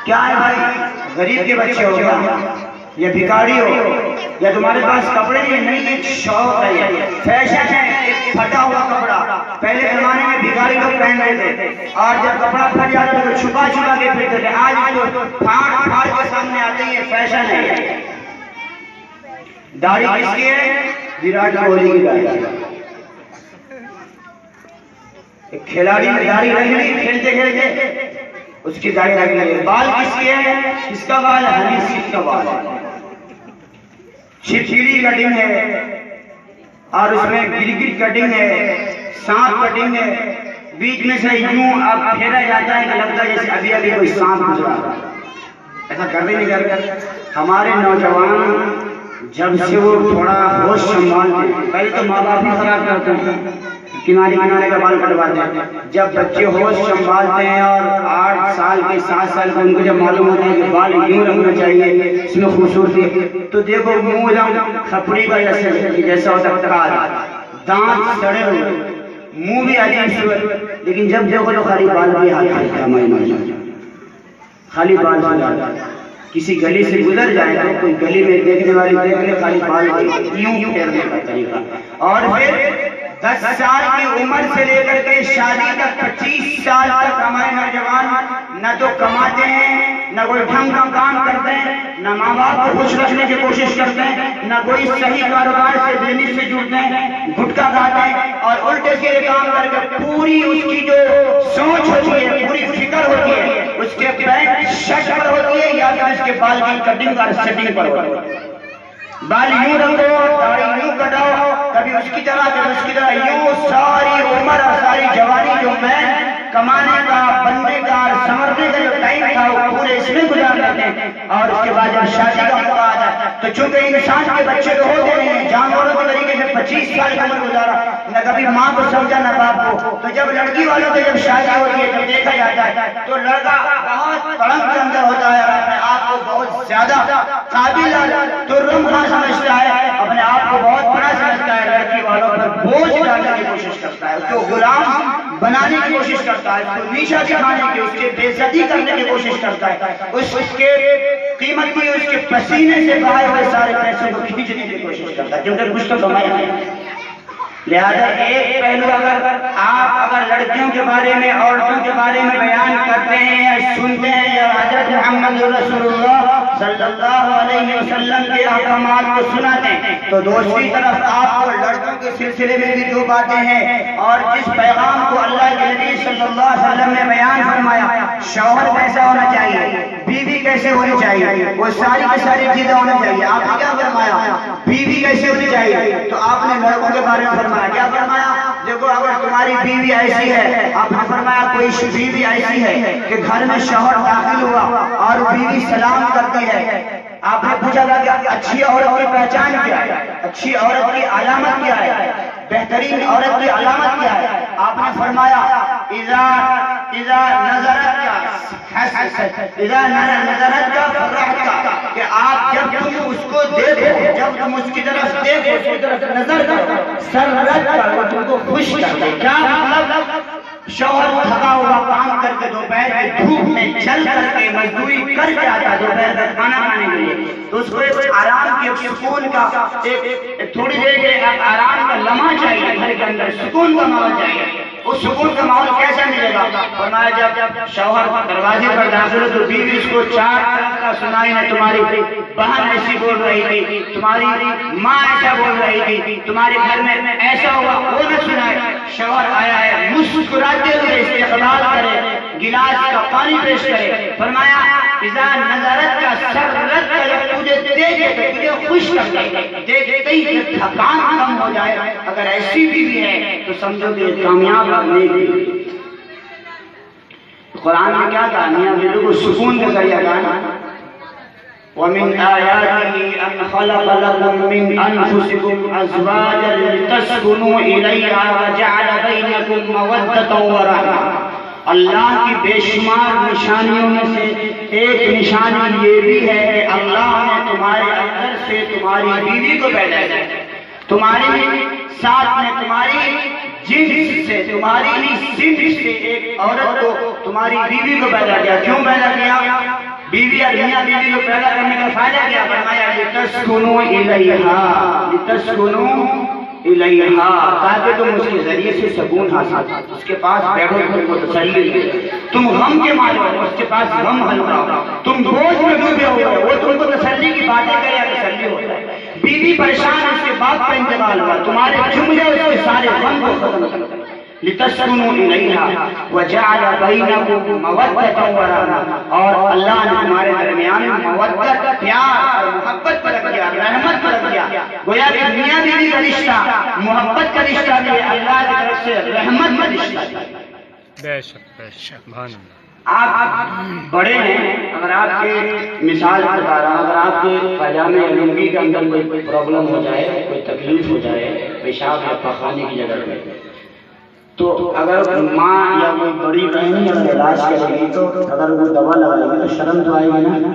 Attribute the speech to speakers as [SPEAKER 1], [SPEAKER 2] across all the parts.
[SPEAKER 1] کیا ہے بھائی؟ غریب کے بچے ہو گیا یا بھکاری ہو یا تمہارے پاس کپڑے نہیں، ایک شوق ہے، فیشن ہے، ایک پھٹا ہوا کپڑا پہلے زمانے میں بھکاری لوگ پہنتے تھے اور جب کپڑا پھٹ جاتا تو چھپا چھپا کے پھرتے تھے، آج تو پھاڑ پھاڑ کے سامنے آتے ہیں، فیشن ہے۔ داڑھی کس کی ہے؟ وراٹ کوہلی کی داڑھی۔ ایک کھلاڑی نے داڑھی رکھ لی کھیلتے کھیلتے، اس کی داڑھی رکھ لی۔ بال کس کی ہے؟ کس کا بال؟ ہنی سنگھ کا بال۔ چھپچھیڑی کٹنگ ہے اور اس میں گرگٹ کٹنگ ہے، سانپ کٹنگ ہے، بیچ میں سے یوں اب پھیرا جاتا ہے کہ لگتا ہے جیسے ابھی ابھی کوئی سانپ گزرا۔ ایسا کرنے نہیں کرتے ہمارے نوجوان، جب سے وہ تھوڑا ہوش سنبھالتے ہیں، پہلے تو ماں باپ ہی خراب کرتے ہیں، کنارے کنارے کا بال کٹواتے ہیں۔ جب بچے ہوش سنبھالتے ہیں اور 8 سال کے 7 سال کے ان کو جب معلوم ہوتا ہے کہ بال یوں رکھنا چاہیے، اس میں خوبصورتی ہے، تو دیکھو منہ دم کھپڑی کا جیسا ہوتا ہے، دانت سڑے ہوئے، منہ بھی عجیب صورت، لیکن جب دیکھو تو خالی بال بھی ہاتھ ہے، ہماری ماں خالی بال بھی۔ کسی گلی سے گزر جائے تو کوئی گلی میں دیکھنے والی دیکھ لے خالی بال یوں پھیرنے کا طریقہ۔ اور پھر 10 سال کی عمر سے لے کر کے شادی تک 25 سال تک ہمارے نوجوان نہ تو کماتے ہیں، نہ کوئی ڈھنگ کا کام کرتے ہیں، نہ ماں باپ کو خوش رکھنے کی کوشش کرتے ہیں، نہ کوئی صحیح کاروبار سے بزنس سے جڑتے ہیں، گٹکا کھاتے ہیں اور الٹے سیدھے کام کر کے پوری اس کی جو سوچ ہوتی ہے، پوری فکر ہوتی ہے، اس کے پینٹ شرٹ پر ہوتی ہے یا پھر اس کے بال کی کٹنگ اور سیٹنگ پر ہوتی ہے۔ بال یوں رکھو، داڑھی یوں کٹاؤ، کبھی اس کی طرح کبھی اس کی طرح، یوں ساری عمر اور ساری جوانی جو میں کمانے کا، بننے کا اور سمرنے کا جو ٹائم تھا وہ پورے اس میں گزار لیتے ہیں۔ اور اس کے بعد جب شادی کا موقع آتا ہے تو چونکہ انسان کے بچے تو ہوتے نہیں ہیں، جانوروں کے طریقے سے 25 سال کی عمر گزارا، نہ کبھی ماں کو سمجھا نہ باپ کو، تو جب لڑکی والوں کی جب شادی ہوتی ہے جب دیکھا جاتا ہے تو لڑکا بہت تڑپ کے اندر ہوتا ہے، اپنے آپ کو بہت زیادہ قابل تو رم خاں سمجھتا ہے، اپنے آپ کو بہت بڑا سمجھتا ہے، لڑکی والوں پر بوجھ ڈالنے کی کوشش کرتا ہے، اس کو غلام بنانے کی کوشش کرتا ہے، اس کو نیچا دکھانے کی، اس کے بے عزتی کرنے کی کوشش کرتا ہے، اس کے قیمت کی، اس کے پسینے سے بہائے ہوئے سارے پیسوں کو کھینچنے کی کوشش کرتا ہے، کیونکہ کچھ تو کمایا ہے۔ لہذا ایک پہلو آپ اگر لڑکیوں کے بارے میں، عورتوں کے بارے میں بیان کرتے ہیں یا سنتے ہیں یا حضرت محمد رسول اللہ صلی اللہ علیہ وسلم کے احکامات کو سناتے ہیں تو دوسری طرف آپ کو لڑکوں کے سلسلے میں بھی جو باتیں ہیں اور جس پیغام کو اللہ کے نبی صلی اللہ علیہ وسلم نے بیان فرمایا، شوہر کیسا ہونا چاہیے، بیوی کیسے ہونی چاہیے، وہ ساری کی ساری چیزیں ہونی چاہیے۔ آپ نے کیا فرمایا؟ بیوی کیسے ہونی چاہیے، تو آپ نے لڑکوں کے بارے میں فرمایا، کیا فرمایا؟ دیکھو اگر تمہاری بیوی ایسی ہے، آپ نے فرمایا کوئی بیوی ایسی ہے کہ گھر میں شوہر داخل ہوا اور بیوی سلام کرتی ہے، آپ نے پوچھا تھا کہ اچھی عورت کی پہچان کیا ہے، اچھی عورت کی علامت کیا ہے، بہترین عورت کی علامت کیا ہے؟ آپ نے فرمایا اذا نظرت کا فرحت کا، کہ آپ جب تم اس کو دیکھو، جب تم اس کی طرف دیکھو، اس کی طرف نظر کرو، سررت کا، وہ تم کو خوش کر دے۔ کیا مطلب؟ شوہر تھکا ہوا کام کر کے دوپہر کی دھوپ میں چل کر کے مزدوری کر کے آتا ہے دوپہر کا کھانا کھانے کے لیے، تو اس کو ایک آرام کی، ایک سکون کا، ایک تھوڑی دیر کے آرام کا لمحہ چاہیے، گھر کے اندر سکون کا ماحول چاہیے۔ اس سکون کا ماحول کیسا ملے گا؟ فرمایا جب شوہر دروازے پر داخل ہو تو بیوی اس کو 4 طرف کا سنائی ہے، تمہاری بہن ایسی بول رہی تھی، تمہاری ماں ایسا بول رہی تھی، تمہارے گھر میں ایسا ہوا، وہ نہ سنائے۔ شوہر آیا ہے مسکراتے ہوئے استقبال کرے، گلاس کا پانی پیش کرے، فرمایا اذا نظرت کا سررت کا، جب تجھے دیکھے تو تجھے خوش کر دے، دیکھتے ہی تھکان کم ہو جائے۔ اگر ایسی بیوی ہے تو سمجھو کہ کامیاب آدمی بھی۔ قرآن میں کیا کہا؟ میاں بیوی کو سکون کا ذریعہ کہا، وَمِنْ آيَاتِهِ أَنْ خَلَقَ لَكُم مِّنْ أَنفُسِكُمْ أَزْوَاجًا لِتَسْكُنُوا إِلَيْهَا وَجَعَلَ بَيْنَكُم مَّوَدَّةً وَرَحْمَةً۔ اللہ کی بے شمار نشانیوں میں سے ایک نشانی یہ بھی ہے کہ اللہ نے تمہارے اندر سے تمہاری بیوی کو پیدا کیا، تمہاری ساتھ میں تمہاری جنس سے، تمہاری صنف سے ایک عورت کو، تمہاری بیوی کو پیدا کیا۔ کیوں پیدا کیا؟ بیوی اور میاں بیوی کو پیدا کرنے کا فائدہ کیا فرمایا لتسکنوا الیہا، لتسکنوا الیہا، تاکہ تم اس کے ذریعے سے سکون حاصل کرو، اس کے پاس بیٹھو تم کو تسلی ہے، تم غم کے مارے ہو اس کے پاس غم ہلکا ہو، تم بوجھ میں ڈوبے ہوئے ہو وہ تم کو تسلی کی باتیں کرے یا تسلی ہو جائے، بیوی پریشان اس کے باپ کا انتقال ہوا، تمہارے جملے اس کے سارے غم کو ختم کر لتسکنوا الیہا وجعل بینکم مودۃ ورحمۃ، اور اللہ نے تمہارے درمیان مودت، پیار اور محبت پر رکھ دیا، رحمت پر رکھ دیا، گویا کہ میاں بیوی کا رشتہ محبت کا رشتہ بھی اللہ کی طرف سے رحمت کا رشتہ بھی۔
[SPEAKER 2] بے شک بے شک، سبحان اللہ۔
[SPEAKER 1] آپ بڑے ہیں، اگر آپ کے مثال بتا رہا ہوں، اگر آپ کے پاجامے یا لنگی کے اندر کوئی پرابلم ہو جائے، کوئی تکلیف ہو جائے پیشاب یا پخانے کی جگہ پہ، تو اگر ماں یا کوئی بڑی بہن اگر علاج کرے گی تو اگر وہ دوا لگائے گی تو شرم تو آئے گی نا،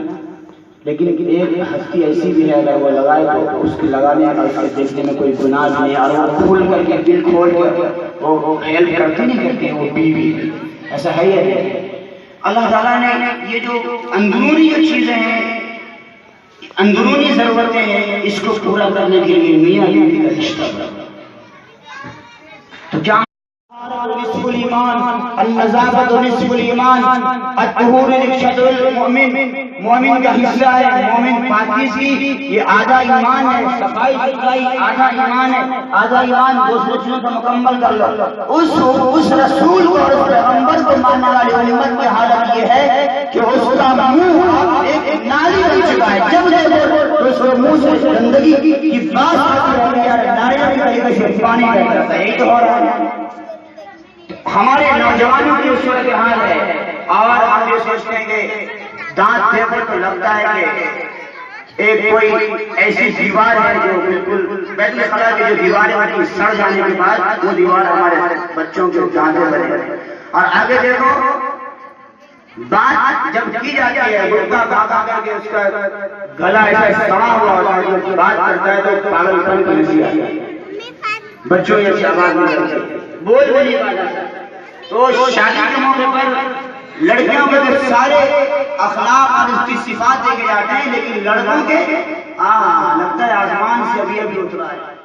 [SPEAKER 1] لیکن ایک ہستی ایسی بھی ہے اگر وہ لگائے تو اس کے لگانے اور اس کے دیکھنے میں کوئی گناہ نہیں ہے، اور وہ کھول کر کے دل کھول کر وہ ہیلپ کرتی نہیں کرتی وہ بیوی، ایسا ہے یہ۔ اللہ تعالیٰ نے یہ جو اندرونی جو چیزیں ہیں، اندرونی ضرورتیں ہیں، اس کو پورا کرنے کے لیے میاں بیوی کا رشتہ بنا۔ تو کیا نصف الایمان، النظافت نصف الایمان، الطہور نصف المؤمن، مومن کا حصہ ہے، مومن پاکیزگی یہ آدھا ایمان ہے، صفائی ستھرائی آدھا ایمان ہے، آدھا ایمان دوسرے چیزوں کو مکمل کر لو۔ اس رسول کو اور اس پیغمبر کو ماننے والی امت کی حالت یہ ہے کہ اس کا منہ ایک نالی بن چکا ہے، جب دیکھو اس کے منہ سے گندگی کی بات آتی ہے، ناریل کی طریقے سے پانی بہ جاتا ہے، یہی تو ہو رہا ہے۔ ہمارے نوجوانوں کی صورتحال ہے، اور ہم یہ سوچتے ہیں کہ دانت دیکھو تو لگتا ہے کہ ایک کوئی ایسی دیوار ہے جو بالکل بیت الخلا کی جو دیوار ہے ان کی سڑ جانے کے بعد وہ دیوار ہمارے بچوں کے دانتیں بنے، اور آگے دیکھو بات جب کی جاتی ہے گٹکا کھا کر کے اس کا گلا ایسا سڑا ہوا ہوتا ہے، جو بات کرتا ہے تو پاگل پن کی نسی آتی ہے، بچوں یہ آواز نہیں کرتے، بول بھی نہیں پاتا۔ تو شادی کے موقع پر لڑکیوں کے سارے اخلاق اور اس کی صفات دیکھے جاتے ہیں، لیکن لڑکوں کے لگتا ہے آسمان سے ابھی اترا ہے۔